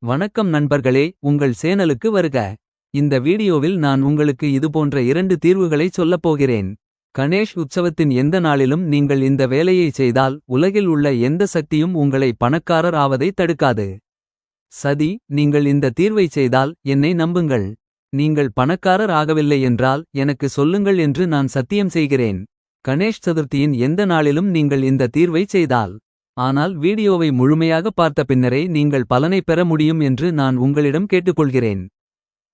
வணக்கம் நண்பர்களே, உங்கள் சேனலுக்கு வருக. இந்த வீடியோவில் நான் உங்களுக்கு இதுபோன்ற 2 தீர்வுகளை சொல்லப் போகிறேன். கணேஷ் உற்சவத்தின் எந்த நாளிலும் நீங்கள் இந்த வேலையை செய்தால் உலகில் உள்ள எந்த சக்தியும் உங்களை பணக்காரர் ஆவதை தடுக்காது. சதி, நீங்கள் இந்த தீர்வை செய்தால் என்னை நம்புங்கள். நீங்கள் பணக்காரர் ஆகவில்லை என்றால் எனக்கு சொல்லுங்கள் என்று நான் சத்தியம் செய்கிறேன். கணேஷ் சதுர்த்தியின் எந்த நாளிலும் நீங்கள் இந்த தீர்வை செய்தால். ஆனால் வீடியோவை முழுமையாக பார்த்த பின்னரே நீங்கள் பலனை பெற முடியும் என்று நான் உங்களிடம் கேட்டுக்கொள்கிறேன்.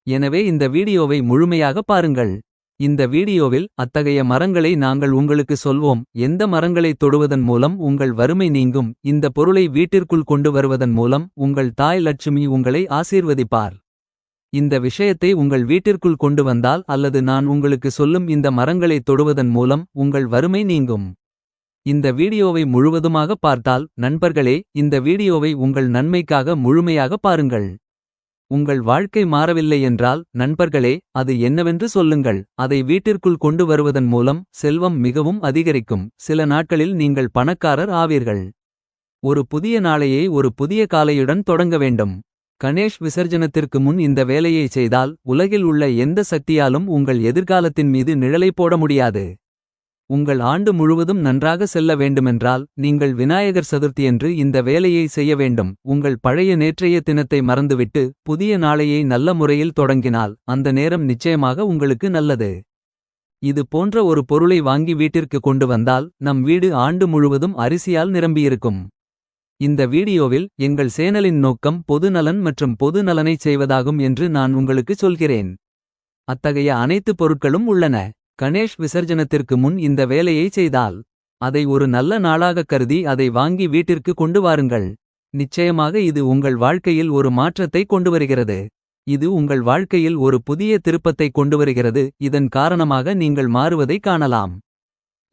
எனவே இந்த வீடியோவை முழுமையாக பாருங்கள். இந்த வீடியோவில் அத்தகைய மரங்களை நாங்கள் உங்களுக்கு சொல்வோம். எந்த மரங்களை தொடுவதன் மூலம் உங்கள் வறுமை நீங்கும். இந்த பொருளை வீட்டிற்குள் கொண்டு வருவதன் மூலம் உங்கள் தாய் லட்சுமி உங்களை ஆசீர்வதிப்பார். இந்த விஷயத்தை உங்கள் வீட்டிற்குள் கொண்டு வந்தால் அல்லது நான் உங்களுக்கு சொல்லும் இந்த மரங்களை தொடுவதன் மூலம் உங்கள் வறுமை நீங்கும். இந்த வீடியோவை முழுவதுமாக பார்த்தால் நண்பர்களே, இந்த வீடியோவை உங்கள் நன்மைக்காக முழுமையாக பாருங்கள். உங்கள் வாழ்க்கை மாறவில்லை என்றால் நண்பர்களே, அது என்னவென்று சொல்லுங்கள். அதை வீட்டிற்குள் கொண்டு வருவதன் மூலம் செல்வம் மிகவும் அதிகரிக்கும். சில நாட்களில் நீங்கள் பணக்காரர் ஆவீர்கள். ஒரு புதிய நாளையே ஒரு புதிய காலையுடன் தொடங்க வேண்டும். கணேஷ் விசர்ஜனத்திற்கு முன் இந்த வேலையை செய்தால் உலகில் உள்ள எந்த சக்தியாலும் உங்கள் எதிர்காலத்தின் மீது நிழலை போட முடியாது. உங்கள் ஆண்டு முழுவதும் நன்றாக செல்ல வேண்டுமென்றால் நீங்கள் விநாயகர் சதுர்த்தியன்று இந்த வேலையை செய்ய வேண்டும். உங்கள் பழைய நேற்றைய தினத்தை மறந்துவிட்டு புதிய நாளையை நல்ல முறையில் தொடங்கினால் அந்த நேரம் நிச்சயமாக உங்களுக்கு நல்லது. இது போன்ற ஒரு பொருளை வாங்கி வீட்டிற்கு கொண்டு வந்தால் நம் வீடு ஆண்டு முழுவதும் அரிசியால் நிரம்பியிருக்கும். இந்த வீடியோவில் எங்கள் சேனலின் நோக்கம் பொது நலன் மற்றும் பொது நலனைச் செய்வதாகும் என்று நான் உங்களுக்கு சொல்கிறேன். அத்தகைய அனைத்து பொருட்களும் உள்ளன. கணேஷ் விசர்ஜனத்திற்கு முன் இந்த வேலையை செய்தால் அதை ஒரு நல்ல நாளாகக் கருதி அதை வாங்கி வீட்டிற்கு கொண்டு வாருங்கள். நிச்சயமாக இது உங்கள் வாழ்க்கையில் ஒரு மாற்றத்தை கொண்டுவருகிறது. இது உங்கள் வாழ்க்கையில் ஒரு புதிய திருப்பத்தை கொண்டுவருகிறது. இதன் காரணமாக நீங்கள் மாறுவதை காணலாம்.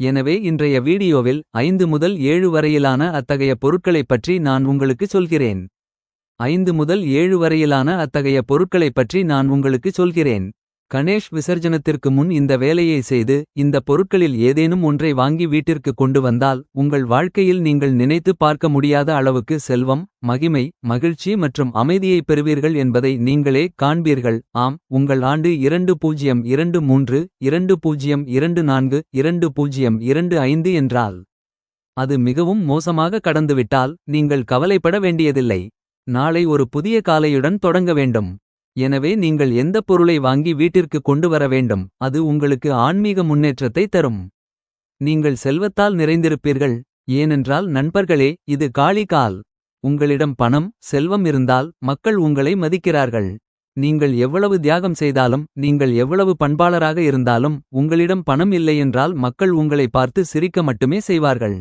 எனவே இன்றைய வீடியோவில் 5 முதல் 7 வரையிலான அத்தகைய பொருட்களைப் பற்றி நான் உங்களுக்கு சொல்கிறேன். 5 முதல் 7 வரையிலான அத்தகைய பொருட்களைப் பற்றி நான் உங்களுக்கு சொல்கிறேன். கணேஷ் விசர்ஜனத்திற்கு முன் இந்த வேலையை செய்து இந்த பொருட்களில் ஏதேனும் ஒன்றை வாங்கி வீட்டிற்கு கொண்டு வந்தால் உங்கள் வாழ்க்கையில் நீங்கள் நினைத்து பார்க்க முடியாத அளவுக்கு செல்வம், மகிமை, மகிழ்ச்சி மற்றும் அமைதியை பெறுவீர்கள் என்பதை நீங்களே காண்பீர்கள். ஆம், உங்கள் ஆண்டு 2023 2024 2025 என்றால் அது மிகவும் மோசமாக கடந்துவிட்டால் நீங்கள் கவலைப்பட வேண்டியதில்லை. நாளை ஒரு புதிய காலையுடன் தொடங்க வேண்டும். எனவே நீங்கள் எந்த பொருளை வாங்கி வீட்டிற்கு கொண்டு வர வேண்டும். அது உங்களுக்கு ஆன்மீக முன்னேற்றத்தை தரும். நீங்கள் செல்வத்தால் நிறைந்திருப்பீர்கள். ஏனென்றால் நண்பர்களே, இது காளி கால். உங்களிடம் பணம், செல்வம் இருந்தால் மக்கள் உங்களை மதிக்கிறார்கள். நீங்கள் எவ்வளவு தியாகம் செய்தாலும் நீங்கள் எவ்வளவு பண்பாளராக இருந்தாலும் உங்களிடம் பணம் இல்லையென்றால் மக்கள் உங்களை பார்த்து சிரிக்க மட்டுமே செய்வார்கள்.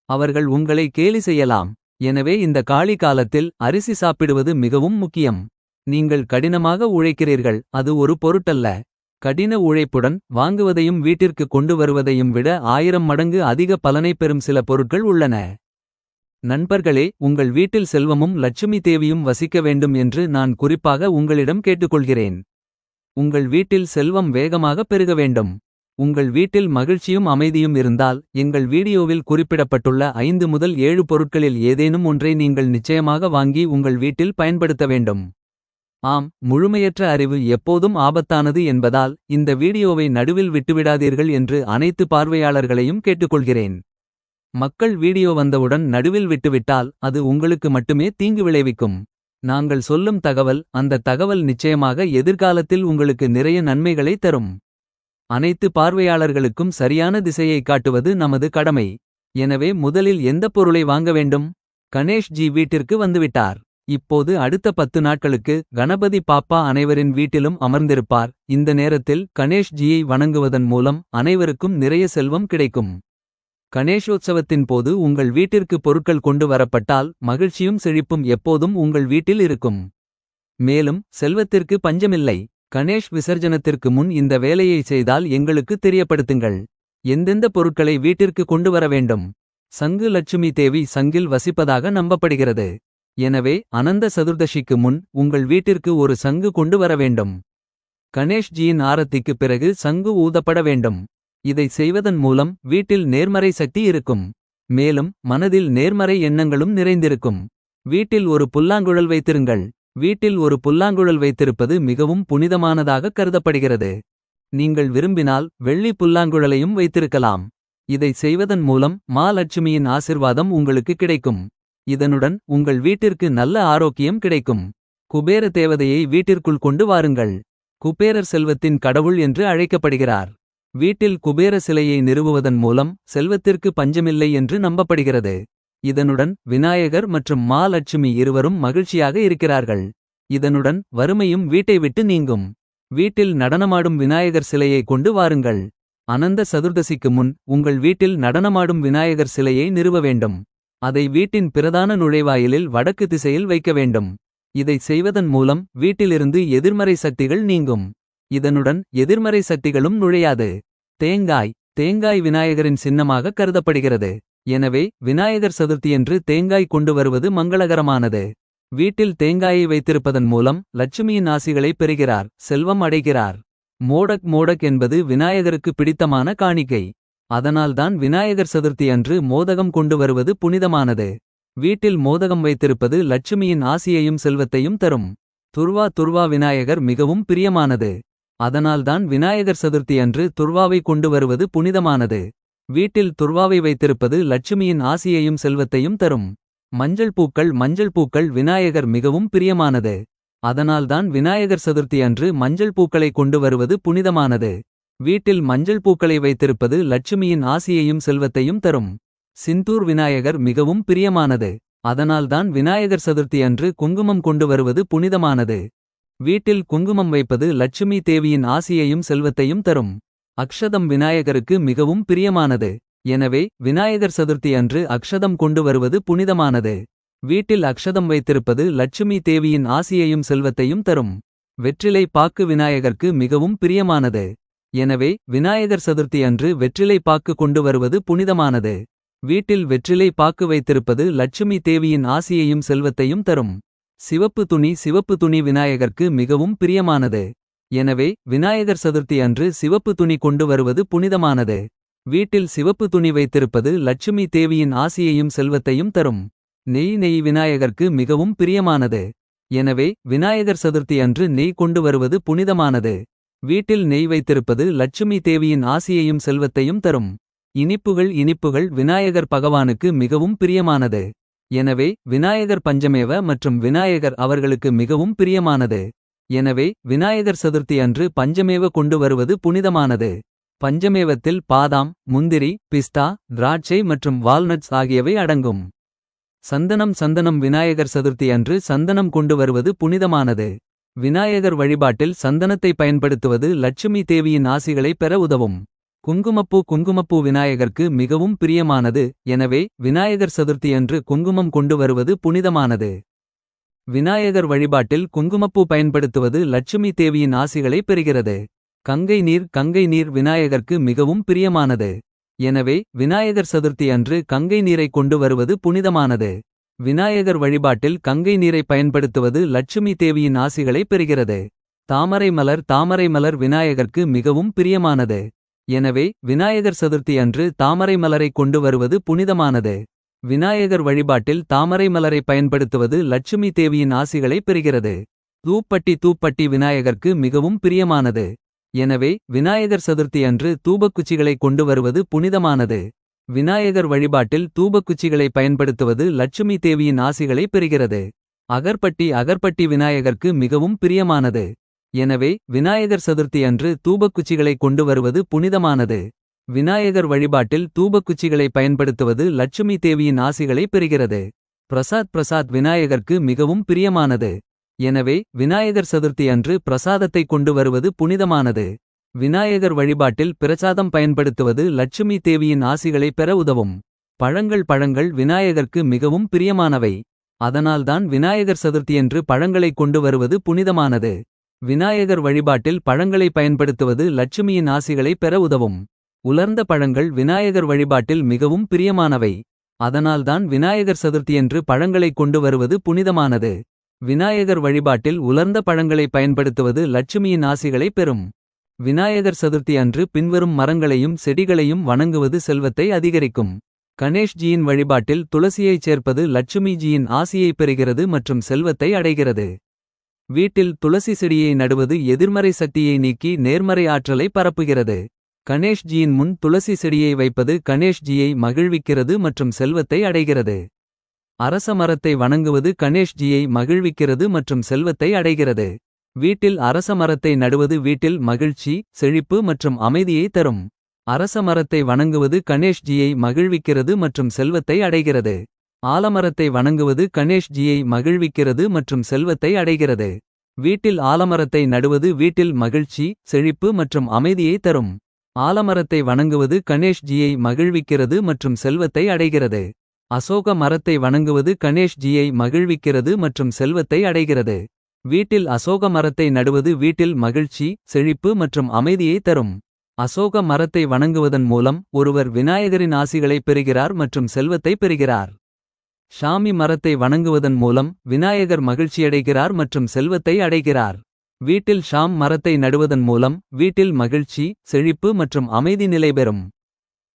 அவர்கள் உங்களை கேலி செய்யலாம். எனவே இந்த காளி காலத்தில் அரிசி சாப்பிடுவது மிகவும் முக்கியம். நீங்கள் கடினமாக உழைக்கிறீர்கள், அது ஒரு பொருட்டல்ல. கடின உழைப்புடன் வாங்குவதையும் வீட்டிற்கு கொண்டு வருவதையும் விட 1000 மடங்கு அதிக பலனை பெறும் சில பொருட்கள் உள்ளன. நண்பர்களே, உங்கள் வீட்டில் செல்வமும் லட்சுமி தேவியும் வசிக்க வேண்டும் என்று நான் குறிப்பாக உங்களிடம் கேட்டுக்கொள்கிறேன். உங்கள் வீட்டில் செல்வம் வேகமாக பெருக வேண்டும். உங்கள் வீட்டில் மகிழ்ச்சியும் அமைதியும் இருந்தால் எங்கள் வீடியோவில் குறிப்பிடப்பட்டுள்ள 5 முதல் 7 பொருட்களில் ஏதேனும் ஒன்றை நீங்கள் நிச்சயமாக வாங்கி உங்கள் வீட்டில் பயன்படுத்த வேண்டும். ஆம், முழுமையற்ற அறிவு எப்போதும் ஆபத்தானது என்பதால் இந்த வீடியோவை நடுவில் விட்டுவிடாதீர்கள் என்று அனைத்து பார்வையாளர்களையும் கேட்டுக்கொள்கிறேன். மக்கள் வீடியோ வந்தவுடன் நடுவில் விட்டுவிட்டால் அது உங்களுக்கு மட்டுமே தீங்கு விளைவிக்கும். நாங்கள் சொல்லும் தகவல், அந்த தகவல் நிச்சயமாக எதிர்காலத்தில் உங்களுக்கு நிறைய நன்மைகளை தரும். அனைத்து பார்வையாளர்களுக்கும் சரியான திசையை காட்டுவது நமது கடமை. எனவே முதலில் எந்த பொருளை வாங்க வேண்டும்? கணேஷ் ஜி வீட்டிற்கு வந்துவிட்டார். இப்போது அடுத்த 10 நாட்களுக்கு கணபதி பாப்பா அனைவரின் வீட்டிலும் அமர்ந்திருப்பார். இந்த நேரத்தில் கணேஷ் ஜியை வணங்குவதன் மூலம் அனைவருக்கும் நிறைய செல்வம் கிடைக்கும். கணேஷோத்சவத்தின் போது உங்கள் வீட்டிற்கு பொருட்கள் கொண்டு வரப்பட்டால் மகிழ்ச்சியும் செழிப்பும் எப்போதும் உங்கள் வீட்டில் இருக்கும். மேலும் செல்வத்திற்கு பஞ்சமில்லை. கணேஷ் விசர்ஜனத்திற்கு முன் இந்த வேலையை செய்தால் எங்களுக்கு தெரியப்படுத்துங்கள். எந்தெந்த பொருட்களை வீட்டிற்கு கொண்டு வர வேண்டும்? சங்கு லட்சுமி தேவி சங்கில் வசிப்பதாக நம்பப்படுகிறது. எனவே அனந்த சதுர்தசிக்கு முன் உங்கள் வீட்டிற்கு ஒரு சங்கு கொண்டு வர வேண்டும். கணேஷ் ஜியின் ஆரத்திக்கு பிறகு சங்கு ஊதப்பட வேண்டும். இதை செய்வதன் மூலம் வீட்டில் நேர்மறை சக்தி இருக்கும். மேலும் மனதில் நேர்மறை எண்ணங்களும் நிறைந்திருக்கும். வீட்டில் ஒரு புல்லாங்குழல் வைத்திருங்கள். வீட்டில் ஒரு புல்லாங்குழல் வைத்திருப்பது மிகவும் புனிதமானதாக கருதப்படுகிறது. நீங்கள் விரும்பினால் வெள்ளி புல்லாங்குழலையும் வைத்திருக்கலாம். இதை செய்வதன் மூலம் லட்சுமியின் ஆசிர்வாதம் உங்களுக்கு கிடைக்கும். இதனுடன் உங்கள் வீட்டிற்கு நல்ல ஆரோக்கியம் கிடைக்கும். குபேர தேவதையை வீட்டிற்குள் கொண்டு வாருங்கள். குபேரர் செல்வத்தின் கடவுள் என்று அழைக்கப்படுகிறார். வீட்டில் குபேர சிலையை நிறுவுவதன் மூலம் செல்வத்திற்கு பஞ்சமில்லை என்று நம்பப்படுகிறது. இதனுடன் விநாயகர் மற்றும் லட்சுமி இருவரும் மகிழ்ச்சியாக இருக்கிறார்கள். இதனுடன் வறுமையும் வீட்டை விட்டு நீங்கும். வீட்டில் நடனமாடும் விநாயகர் சிலையை கொண்டு வாருங்கள். அனந்த சதுர்தசிக்கு முன் உங்கள் வீட்டில் நடனமாடும் விநாயகர் சிலையை நிறுவ வேண்டும். அதை வீட்டின் பிரதான நுழைவாயிலில் வடக்கு திசையில் வைக்க வேண்டும். இதை செய்வதன் மூலம் வீட்டிலிருந்து எதிர்மறை சக்திகள் நீங்கும். இதனுடன் எதிர்மறை சக்திகளும் நுழையாது. தேங்காய் விநாயகரின் சின்னமாக கருதப்படுகிறது. எனவே விநாயகர் சதுர்த்தியன்று தேங்காய் கொண்டு வருவது மங்களகரமானது. வீட்டில் தேங்காயை வைத்திருப்பதன் மூலம் லட்சுமியின் ஆசிகளை பெறுகிறார், செல்வம் அடைகிறார். மோடக் என்பது விநாயகருக்கு பிடித்தமான காணிக்கை. அதனால்தான் விநாயகர் சதுர்த்தி அன்று மோதகம் கொண்டு வருவது புனிதமானது. வீட்டில் மோதகம் வைத்திருப்பது லட்சுமியின் ஆசியையும் செல்வத்தையும் தரும். துர்வா விநாயகர் மிகவும் பிரியமானது. அதனால்தான் விநாயகர் சதுர்த்தி அன்று துர்வாவை கொண்டு வருவது புனிதமானது. வீட்டில் துர்வாவை வைத்திருப்பது லட்சுமியின் ஆசியையும் செல்வத்தையும் தரும். மஞ்சள் பூக்கள் விநாயகர் மிகவும் பிரியமானது. அதனால்தான் விநாயகர் சதுர்த்தி அன்று மஞ்சள் பூக்களை கொண்டு வருவது புனிதமானது. வீட்டில் மஞ்சள் பூக்களை வைத்திருப்பது லட்சுமியின் ஆசியையும் செல்வத்தையும் தரும். சிந்தூர் விநாயகர் மிகவும் பிரியமானது. அதனால்தான் விநாயகர் சதுர்த்தி அன்று குங்குமம் கொண்டு வருவது புனிதமானது. வீட்டில் குங்குமம் வைப்பது லட்சுமி தேவியின் ஆசியையும் செல்வத்தையும் தரும். அக்ஷதம் விநாயகருக்கு மிகவும் பிரியமானது. எனவே விநாயகர் சதுர்த்தி அன்று அக்ஷதம் கொண்டு வருவது புனிதமானது. வீட்டில் அக்ஷதம் வைத்திருப்பது லட்சுமி தேவியின் ஆசியையும் செல்வத்தையும் தரும். வெற்றிலை பாக்கு விநாயகர்க்கு மிகவும் பிரியமானது. எனவே விநாயகர் சதுர்த்தி அன்று வெற்றிலை பாக்கு கொண்டு வருவது புனிதமானது. வீட்டில் வெற்றிலை பாக்கு வைத்திருப்பது லட்சுமி தேவியின் ஆசியையும் செல்வத்தையும் தரும். சிவப்பு துணி விநாயகர்க்கு மிகவும் பிரியமானது. எனவே விநாயகர் சதுர்த்தி அன்று சிவப்பு துணி கொண்டு வருவது புனிதமானது. வீட்டில் சிவப்பு துணி வைத்திருப்பது லட்சுமி தேவியின் ஆசியையும் செல்வத்தையும் தரும். நெய் விநாயகர்க்கு மிகவும் பிரியமானது. எனவே விநாயகர் சதுர்த்தி அன்று நெய் கொண்டு வருவது புனிதமானது. வீட்டில் நெய் வைத்திருப்பது லட்சுமி தேவியின் ஆசியையும் செல்வத்தையும் தரும். இனிப்புகள் விநாயகர் பகவானுக்கு மிகவும் பிரியமானது. எனவே விநாயகர் பஞ்சமேவ மற்றும் விநாயகர் அவர்களுக்கு மிகவும் பிரியமானது. எனவே விநாயகர் சதுர்த்தி அன்று பஞ்சமேவ கொண்டு வருவது புனிதமானது. பஞ்சமேவத்தில் பாதாம், முந்திரி, பிஸ்தா, திராட்சை மற்றும் வால்நட்ஸ் ஆகியவை அடங்கும். சந்தனம் விநாயகர் சதுர்த்தி அன்று சந்தனம் கொண்டு வருவது புனிதமானது. விநாயகர் வழிபாட்டில் சந்தனத்தை பயன்படுத்துவது லட்சுமி தேவியின் ஆசிகளை பெற உதவும். குங்குமப்பூ விநாயகர்க்கு மிகவும் பிரியமானது. எனவே விநாயகர் சதுர்த்தி அன்று குங்குமம் கொண்டு வருவது புனிதமானது. விநாயகர் வழிபாட்டில் குங்குமப்பூ பயன்படுத்துவது லட்சுமி தேவியின் ஆசிகளை பெறுகிறது. கங்கை நீர் விநாயகர்க்கு மிகவும் பிரியமானது. எனவே விநாயகர் சதுர்த்தி அன்று கங்கை நீரை கொண்டு வருவது புனிதமானது. விநாயகர் வழிபாட்டில் கங்கை நீரை பயன்படுத்துவது லட்சுமி தேவியின் ஆசிகளை பெறுகிறது. தாமரை மலர் விநாயகர்க்கு மிகவும் பிரியமானது. எனவே விநாயகர் சதுர்த்தி அன்று தாமரை மலரை கொண்டு வருவது புனிதமானது. விநாயகர் வழிபாட்டில் தாமரை மலரை பயன்படுத்துவது லட்சுமி தேவியின் ஆசிகளை பெறுகிறது. தூப்பட்டி விநாயகர்க்கு மிகவும் பிரியமானது. எனவே விநாயகர் சதுர்த்தி அன்று தூபக்குச்சிகளை கொண்டு வருவது புனிதமானது. விநாயகர் வழிபாட்டில் தூபக்குச்சிகளை பயன்படுத்துவது லட்சுமி தேவியின் ஆசிகளை பெறுகிறது. அகர்பட்டி விநாயகர்க்கு மிகவும் பிரியமானது. எனவே விநாயகர் சதுர்த்தி அன்று தூபக்குச்சிகளை கொண்டு வருவது புனிதமானது. விநாயகர் வழிபாட்டில் தூபக்குச்சிகளை பயன்படுத்துவது லட்சுமி தேவியின் ஆசிகளை பெறுகிறது. பிரசாத் விநாயகர்க்கு மிகவும் பிரியமானது. எனவே விநாயகர் சதுர்த்தி அன்று பிரசாதத்தை கொண்டு வருவது புனிதமானது. விநாயகர் வழிபாட்டில் பிரசாதம் பயன்படுத்துவது லட்சுமி தேவியின் ஆசிகளை பெற உதவும். பழங்கள் விநாயகர்க்கு மிகவும் பிரியமானவை. அதனால்தான் விநாயகர் சதுர்த்தியன்று பழங்களை கொண்டு வருவது புனிதமானது. விநாயகர் வழிபாட்டில் பழங்களை பயன்படுத்துவது லட்சுமியின் ஆசிகளை பெற உதவும். உலர்ந்த பழங்கள் விநாயகர் வழிபாட்டில் மிகவும் பிரியமானவை. அதனால்தான் விநாயகர் சதுர்த்தியன்று பழங்களை கொண்டு வருவது புனிதமானது. விநாயகர் வழிபாட்டில் உலர்ந்த பழங்களை பயன்படுத்துவது லட்சுமியின் ஆசிகளை பெறும். விநாயகர் சதுர்த்தி அன்று பின்வரும் மரங்களையும் செடிகளையும் வணங்குவது செல்வத்தை அதிகரிக்கும். கணேஷ்ஜியின் வழிபாட்டில் துளசியைச் சேர்ப்பது லட்சுமிஜியின் ஆசியை பெறுகிறது மற்றும் செல்வத்தை அடைகிறது. வீட்டில் துளசி செடியை நடுவது எதிர்மறை சக்தியை நீக்கி நேர்மறை ஆற்றலை பரப்புகிறது. கணேஷ்ஜியின் முன் துளசி செடியை வைப்பது கணேஷ்ஜியை மகிழ்விக்கிறது மற்றும் செல்வத்தை அடைகிறது. அரச மரத்தை வணங்குவது கணேஷ்ஜியை மகிழ்விக்கிறது மற்றும் செல்வத்தை அடைகிறது. வீட்டில் அரச மரத்தை நடுவது வீட்டில் மகிழ்ச்சி, செழிப்பு மற்றும் அமைதியை தரும். அரச மரத்தை வணங்குவது கணேஷ்ஜியை மகிழ்விக்கிறது மற்றும் செல்வத்தை அடைகிறது. ஆலமரத்தை வணங்குவது கணேஷ்ஜியை மகிழ்விக்கிறது மற்றும் செல்வத்தை அடைகிறது. வீட்டில் ஆலமரத்தை நடுவது வீட்டில் மகிழ்ச்சி, செழிப்பு மற்றும் அமைதியை தரும். ஆலமரத்தை வணங்குவது கணேஷ்ஜியை மகிழ்விக்கிறது மற்றும் செல்வத்தை அடைகிறது. அசோக மரத்தை வணங்குவது கணேஷ்ஜியை மகிழ்விக்கிறது மற்றும் செல்வத்தை அடைகிறது. வீட்டில் அசோக மரத்தை நடுவது வீட்டில் மகிழ்ச்சி, செழிப்பு மற்றும் அமைதியை தரும். அசோக மரத்தை வணங்குவதன் மூலம் ஒருவர் விநாயகரின் ஆசிகளை பெறுகிறார் மற்றும் செல்வத்தை பெறுகிறார். ஷாமி மரத்தை வணங்குவதன் மூலம் விநாயகர் மகிழ்ச்சியடைகிறார் மற்றும் செல்வத்தை அடைகிறார். வீட்டில் ஷாம் மரத்தை நடுவதன் மூலம் வீட்டில் மகிழ்ச்சி, செழிப்பு மற்றும் அமைதி நிலைபெறும்.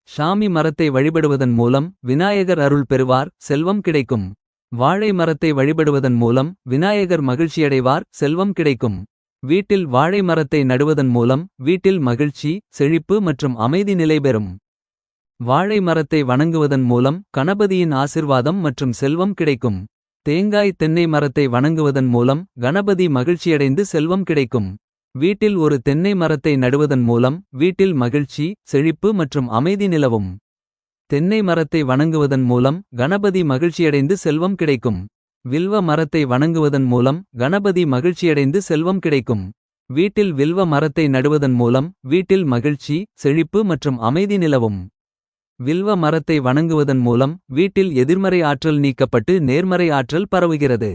ஷாமி மரத்தை வழிபடுவதன் மூலம் விநாயகர் அருள் பெறுவார், செல்வம் கிடைக்கும். வாழை மரத்தை வழிபடுவதன் மூலம் விநாயகர் மகிழ்ச்சியடைவார், செல்வம் கிடைக்கும். வீட்டில் வாழை மரத்தை நடுவதன் மூலம் வீட்டில் மகிழ்ச்சி, செழிப்பு மற்றும் அமைதி நிலைபெறும். வாழை மரத்தை வணங்குவதன் மூலம் கணபதியின் ஆசிர்வாதம் மற்றும் செல்வம் கிடைக்கும். தேங்காய் தென்னை மரத்தை வணங்குவதன் மூலம் கணபதி மகிழ்ச்சியடைந்து செல்வம் கிடைக்கும். வீட்டில் ஒரு தென்னை மரத்தை நடுவதன் மூலம் வீட்டில் மகிழ்ச்சி, செழிப்பு மற்றும் அமைதி நிலவும். தென்னை மரத்தை வணங்குவதன் மூலம் கணபதி மகிழ்ச்சியடைந்து செல்வம் கிடைக்கும். வில்வ மரத்தை வணங்குவதன் மூலம் கணபதி மகிழ்ச்சியடைந்து செல்வம் கிடைக்கும். வீட்டில் வில்வ மரத்தை நடுவதன் மூலம் வீட்டில் மகிழ்ச்சி, செழிப்பு மற்றும் அமைதி நிலவும். வில்வ மரத்தை வணங்குவதன் மூலம் வீட்டில் எதிர்மறை ஆற்றல் நீக்கப்பட்டு நேர்மறை ஆற்றல் பரவுகிறது.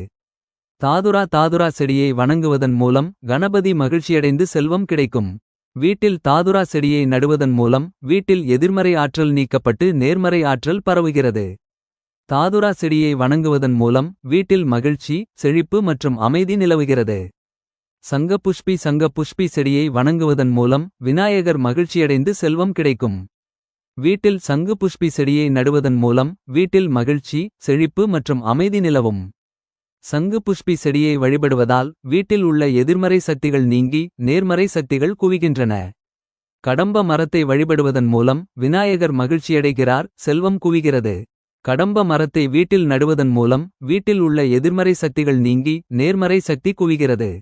தாதுரா செடியை வணங்குவதன் மூலம் கணபதி மகிழ்ச்சியடைந்து செல்வம் கிடைக்கும். வீட்டில் தாதுரா செடியை நடுவதன் மூலம் வீட்டில் எதிர்மறை ஆற்றல் நீக்கப்பட்டு நேர்மறை ஆற்றல் பரவுகிறது. தாதுரா செடியை வணங்குவதன் மூலம் வீட்டில் மகிழ்ச்சி, செழிப்பு மற்றும் அமைதி நிலவுகிறது. சங்கபுஷ்பி செடியை வணங்குவதன் மூலம் விநாயகர் மகிழ்ச்சியடைந்து செல்வம் கிடைக்கும். வீட்டில் சங்குபுஷ்பி செடியை நடுவதன் மூலம் வீட்டில் மகிழ்ச்சி, செழிப்பு மற்றும் அமைதி நிலவும். சங்குபுஷ்பி செடியை வழிபடுவதால் வீட்டில் உள்ள எதிர்மறை சக்திகள் நீங்கி நேர்மறை சக்திகள் குவிகின்றன. கடம்ப மரத்தை வழிபடுவதன் மூலம் விநாயகர் மகிழ்ச்சியடைகிறார், செல்வம் குவிகிறது. கடம்ப மரத்தை வீட்டில் நடுவதன் மூலம் வீட்டில் உள்ள எதிர்மறை சக்திகள் நீங்கி நேர்மறை சக்தி குவிகிறது.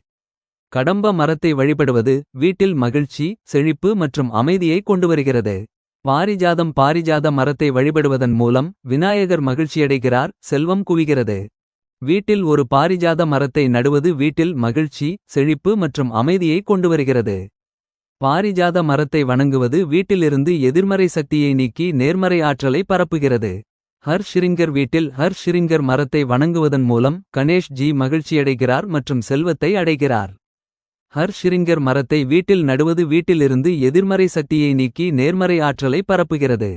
கடம்ப மரத்தை வழிபடுவது வீட்டில் மகிழ்ச்சி, செழிப்பு மற்றும் அமைதியை கொண்டுவருகிறது. பாரிஜாத மரத்தை வழிபடுவதன் மூலம் விநாயகர் மகிழ்ச்சியடைகிறார், செல்வம் குவிகிறது. வீட்டில் ஒரு பாரிஜாத மரத்தை நடுவது வீட்டில் மகிழ்ச்சி, செழிப்பு மற்றும் அமைதியை கொண்டுவருகிறது. பாரிஜாத மரத்தை வணங்குவது வீட்டிலிருந்து எதிர்மறை சக்தியை நீக்கி நேர்மறை ஆற்றலை பரப்புகிறது. வீட்டில் ஹர் மரத்தை வணங்குவதன் மூலம் கணேஷ்ஜி மகிழ்ச்சியடைகிறார் மற்றும் செல்வத்தை அடைகிறார். ஹர் மரத்தை வீட்டில் நடுவது வீட்டிலிருந்து எதிர்மறை சக்தியை நீக்கி நேர்மறை ஆற்றலை பரப்புகிறது.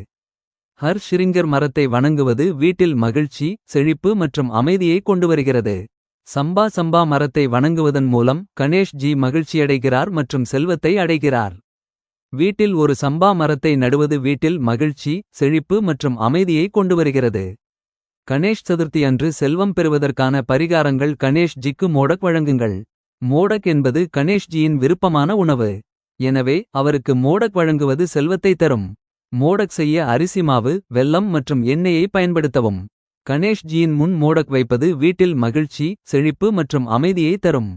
ஹர் மரத்தை வணங்குவது வீட்டில் மகிழ்ச்சி, செழிப்பு மற்றும் அமைதியை கொண்டுவருகிறது. சம்பா மரத்தை வணங்குவதன் மூலம் கணேஷ்ஜி மகிழ்ச்சியடைகிறார் மற்றும் செல்வத்தை அடைகிறார். வீட்டில் ஒரு சம்பா மரத்தை நடுவது வீட்டில் மகிழ்ச்சி, செழிப்பு மற்றும் அமைதியை கொண்டுவருகிறது. கணேஷ் சதுர்த்தி அன்று செல்வம் பெறுவதற்கான பரிகாரங்கள் கணேஷ்ஜிக்கு மோடக் வழங்குங்கள். மோடக் என்பது கணேஷ்ஜியின் விருப்பமான உணவு. எனவே அவருக்கு மோடக் வழங்குவது செல்வத்தை தரும். மோடக் செய்ய அரிசி மாவு, வெல்லம் மற்றும் எண்ணெயை பயன்படுத்தவும். கணேஷ்ஜியின் முன் மோடக் வைப்பது வீட்டில் மகிழ்ச்சி, செழிப்பு மற்றும் அமைதியை தரும்.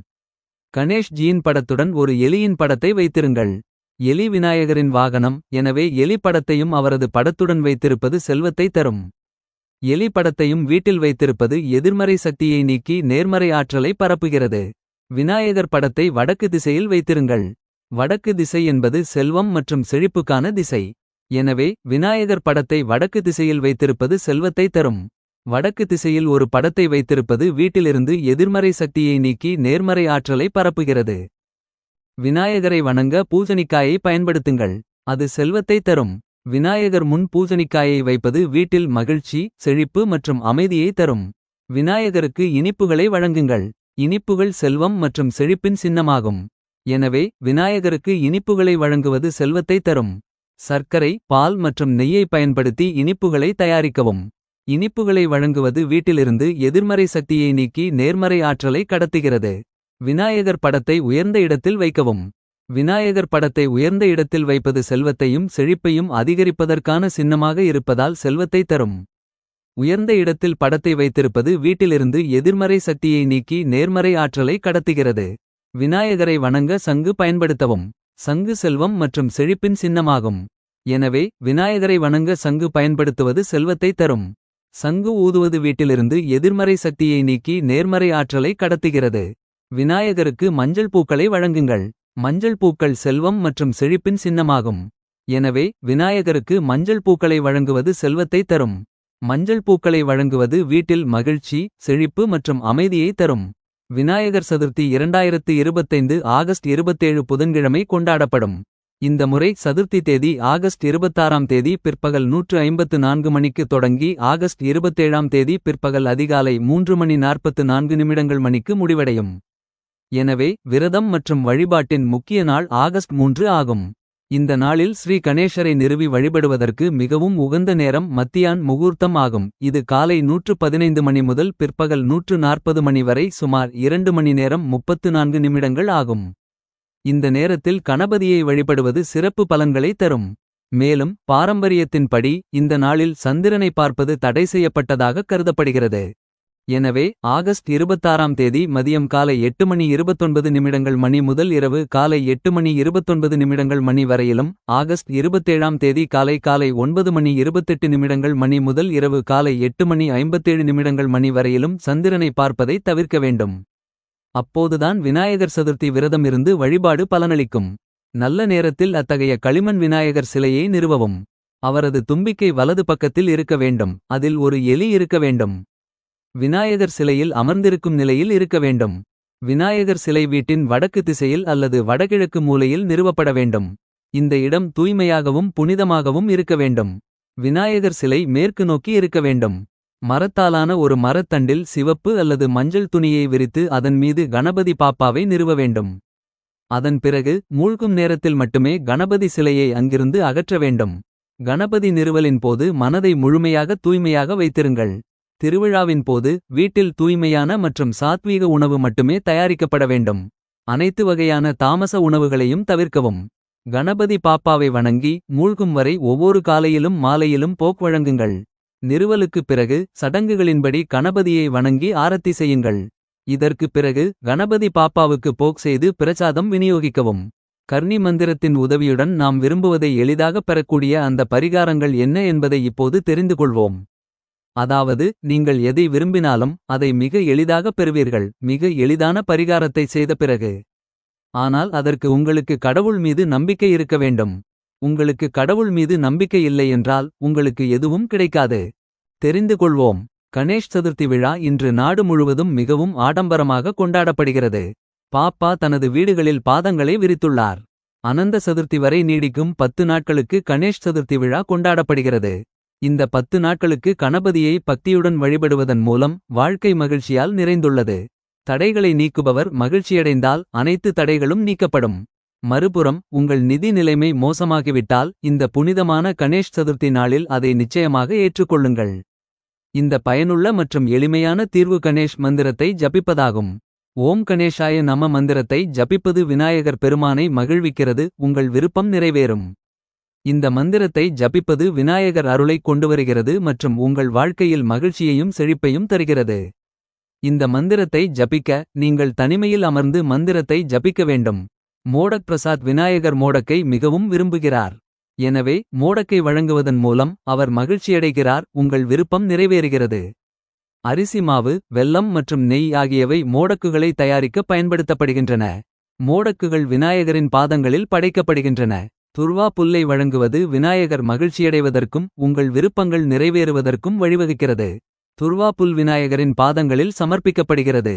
கணேஷ்ஜியின் படத்துடன் ஒரு எலியின் படத்தை வைத்திருங்கள். எலி விநாயகரின் வாகனம், எனவே எலி படத்தையும் அவரது படத்துடன் வைத்திருப்பது செல்வத்தை தரும். எலி படத்தையும் வீட்டில் வைத்திருப்பது எதிர்மறை சக்தியை நீக்கி நேர்மறை ஆற்றலை பரப்புகிறது. விநாயகர் படத்தை வடக்கு திசையில் வைத்திருங்கள். வடக்கு திசை என்பது செல்வம் மற்றும் செழிப்புக்கான திசை. எனவே விநாயகர் படத்தை வடக்கு திசையில் வைத்திருப்பது செல்வத்தை தரும். வடக்கு திசையில் ஒரு படத்தை வைத்திருப்பது வீட்டிலிருந்து எதிர்மறை சக்தியை நீக்கி நேர்மறை ஆற்றலை பரப்புகிறது. விநாயகரை வணங்க பூசணிக்காயை பயன்படுத்துங்கள். அது செல்வத்தை தரும். விநாயகர் முன் பூசணிக்காயை வைப்பது வீட்டில் மகிழ்ச்சி, செழிப்பு மற்றும் அமைதியை தரும். விநாயகருக்கு இனிப்புகளை வழங்குங்கள். இனிப்புகள் செல்வம் மற்றும் செழிப்பின் சின்னமாகும். எனவே விநாயகருக்கு இனிப்புகளை வழங்குவது செல்வத்தை தரும். சர்க்கரை, பால் மற்றும் நெய்யை பயன்படுத்தி இனிப்புகளை தயாரிக்கவும். இனிப்புகளை வழங்குவது வீட்டிலிருந்து எதிர்மறை சக்தியை நீக்கி நேர்மறை ஆற்றலை கடத்துகிறது. விநாயகர் படத்தை உயர்ந்த இடத்தில் வைக்கவும். விநாயகர் படத்தை உயர்ந்த இடத்தில் வைப்பது செல்வத்தையும் செழிப்பையும் அதிகரிப்பதற்கான சின்னமாக இருப்பதால் செல்வத்தை தரும். உயர்ந்த இடத்தில் படத்தை வைத்திருப்பது வீட்டிலிருந்து எதிர்மறை சக்தியை நீக்கி நேர்மறை ஆற்றலை கடத்துகிறது. விநாயகரை வணங்க சங்கு பயன்படுத்தவும். சங்கு செல்வம் மற்றும் செழிப்பின் சின்னமாகும். எனவே விநாயகரை வணங்க சங்கு பயன்படுத்துவது செல்வத்தை தரும். சங்கு ஊதுவது வீட்டிலிருந்து எதிர்மறை சக்தியை நீக்கி நேர்மறை ஆற்றலை கடத்துகிறது. விநாயகருக்கு மஞ்சள் பூக்களை வழங்குங்கள். மஞ்சள் பூக்கள் செல்வம் மற்றும் செழிப்பின் சின்னமாகும். எனவே விநாயகருக்கு மஞ்சள் பூக்களை வழங்குவது செல்வத்தை தரும். மஞ்சள் பூக்களை வழங்குவது வீட்டில் மகிழ்ச்சி, செழிப்பு மற்றும் அமைதியை தரும். விநாயகர் சதுர்த்தி 2025 ஆகஸ்ட் 27 புதன்கிழமை கொண்டாடப்படும். இந்த முறை சதுர்த்தி தேதி ஆகஸ்ட் 26ஆம் தேதி பிற்பகல் 154 மணிக்கு தொடங்கி ஆகஸ்ட் 27ஆம் தேதி பிற்பகல் அதிகாலை 3:44 மணிக்கு முடிவடையும். எனவே விரதம் மற்றும் வழிபாட்டின் முக்கிய நாள் ஆகஸ்ட் 3 ஆகும். இந்த நாளில் ஸ்ரீ கணேசரை நிறுவி வழிபடுவதற்கு மிகவும் உகந்த நேரம் மத்தியான் முகூர்த்தம் ஆகும். இது காலை 115 மணி முதல் பிற்பகல் 140 மணி வரை சுமார் 2 மணி நேரம் 34 நிமிடங்கள் ஆகும். இந்த நேரத்தில் கணபதியை வழிபடுவது சிறப்பு பலன்களை தரும். மேலும் பாரம்பரியத்தின்படி இந்த நாளில் சந்திரனை பார்ப்பது தடை செய்யப்பட்டதாக கருதப்படுகிறது. எனவே ஆகஸ்ட் 26ஆம் தேதி மதியம் காலை 8:29 மணி முதல் இரவு காலை 8:29 மணி வரையிலும், ஆகஸ்ட் 27ஆம் தேதி காலை 9:28 மணி முதல் இரவு காலை 8:57 மணி வரையிலும் சந்திரனை பார்ப்பதை தவிர்க்க வேண்டும். அப்போதுதான் விநாயகர் சதுர்த்தி விரதம் இருந்து வழிபாடு பலனளிக்கும். நல்ல நேரத்தில் அத்தகைய களிமண் விநாயகர் சிலையை நிறுவவும். அவரது தும்பிக்கை வலது பக்கத்தில் இருக்க வேண்டும். அதில் ஒரு எலி இருக்க வேண்டும். விநாயகர் சிலையில் அமர்ந்திருக்கும் நிலையில் இருக்க வேண்டும். விநாயகர் சிலை வீட்டின் வடக்கு திசையில் அல்லது வடகிழக்கு மூலையில் நிறுவப்பட வேண்டும். இந்த இடம் தூய்மையாகவும் புனிதமாகவும் இருக்க வேண்டும். விநாயகர் சிலை மேற்கு நோக்கி இருக்க வேண்டும். மரத்தாலான ஒரு மரத்தண்டில் சிவப்பு அல்லது மஞ்சள் துணியை விரித்து அதன் மீது கணபதி பாப்பாவை நிறுவ வேண்டும். அதன் பிறகு மூழ்கும் நேரத்தில் மட்டுமே கணபதி சிலையை அங்கிருந்து அகற்ற வேண்டும். கணபதி நிறுவலின் போது மனதை முழுமையாக தூய்மையாக வைத்திருங்கள். திருவிழாவின் போது வீட்டில் தூய்மையான மற்றும் சாத்வீக உணவு மட்டுமே தயாரிக்கப்பட வேண்டும். அனைத்து வகையான தாமச உணவுகளையும் தவிர்க்கவும். கணபதி பாப்பாவை வணங்கி மூழ்கும் வரை ஒவ்வொரு காலையிலும் மாலையிலும் போக் வழங்குங்கள். நிறுவலுக்குப் பிறகு சடங்குகளின்படி கணபதியை வணங்கி ஆரத்தி செய்யுங்கள். இதற்கு பிறகு கணபதி பாப்பாவுக்கு போக் செய்து பிரசாதம் விநியோகிக்கவும். கர்ணி மந்திரத்தின் உதவியுடன் நாம் விரும்புவதை எளிதாக பெறக்கூடிய அந்த பரிகாரங்கள் என்ன என்பதை இப்போது தெரிந்து கொள்வோம். அதாவது நீங்கள் எதை விரும்பினாலும் அதை மிக எளிதாக பெறுவீர்கள், மிக எளிதான பரிகாரத்தை செய்த பிறகு. ஆனால் அதற்கு உங்களுக்கு கடவுள் மீது நம்பிக்கை இருக்க வேண்டும். உங்களுக்கு கடவுள் மீது நம்பிக்கை இல்லை என்றால் உங்களுக்கு எதுவும் கிடைக்காது. தெரிந்து கொள்வோம். கணேஷ் சதுர்த்தி விழா இன்று நாடு முழுவதும் மிகவும் ஆடம்பரமாக கொண்டாடப்படுகிறது. பாப்பா தனது வீடுகளில் பாதங்களை விரித்துள்ளார். அனந்த சதுர்த்தி வரை நீடிக்கும் 10 நாட்களுக்கு கணேஷ் சதுர்த்தி விழா கொண்டாடப்படுகிறது. இந்த 10 நாட்களுக்கு கணபதியை பக்தியுடன் வழிபடுவதன் மூலம் வாழ்க்கை மகிழ்ச்சியால் நிறைந்துள்ளது. தடைகளை நீக்குபவர் மகிழ்ச்சியடைந்தால் அனைத்து தடைகளும் நீக்கப்படும். மறுபுறம் உங்கள் நிதி நிலைமை மோசமாகிவிட்டால் இந்த புனிதமான கணேஷ் சதுர்த்தி நாளில் அதை நிச்சயமாக ஏற்றுக்கொள்ளுங்கள். இந்த பயனுள்ள மற்றும் எளிமையான தீர்வு கணேஷ் மந்திரத்தை ஜபிப்பதாகும். ஓம் கணேஷாய நம மந்திரத்தை ஜபிப்பது விநாயகர் பெருமானை மகிழ்விக்கிறது, உங்கள் விருப்பம் நிறைவேறும். இந்த மந்திரத்தை ஜபிப்பது விநாயகர் அருளை கொண்டுவருகிறது மற்றும் உங்கள் வாழ்க்கையில் மகிழ்ச்சியையும் செழிப்பையும் தருகிறது. இந்த மந்திரத்தை ஜபிக்க நீங்கள் தனிமையில் அமர்ந்து மந்திரத்தை ஜபிக்க வேண்டும். மோடக் பிரசாத் விநாயகர் மோடக்கை மிகவும் விரும்புகிறார். எனவே மோடக்கை வழங்குவதன் மூலம் அவர் மகிழ்ச்சியடைகிறார், உங்கள் விருப்பம் நிறைவேறுகிறது. அரிசி மாவு, வெல்லம் மற்றும் நெய் ஆகியவை மோடக்குகளை தயாரிக்க பயன்படுத்தப்படுகின்றன. மோடக்குகள் விநாயகரின் பாதங்களில் படைக்கப்படுகின்றன. துர்வா புல்லை வழங்குவது விநாயகர் மகிழ்ச்சியடைவதற்கும் உங்கள் விருப்பங்கள் நிறைவேறுவதற்கும் வழிவகுக்கிறது. துர்வா புல் விநாயகரின் பாதங்களில் சமர்ப்பிக்கப்படுகிறது.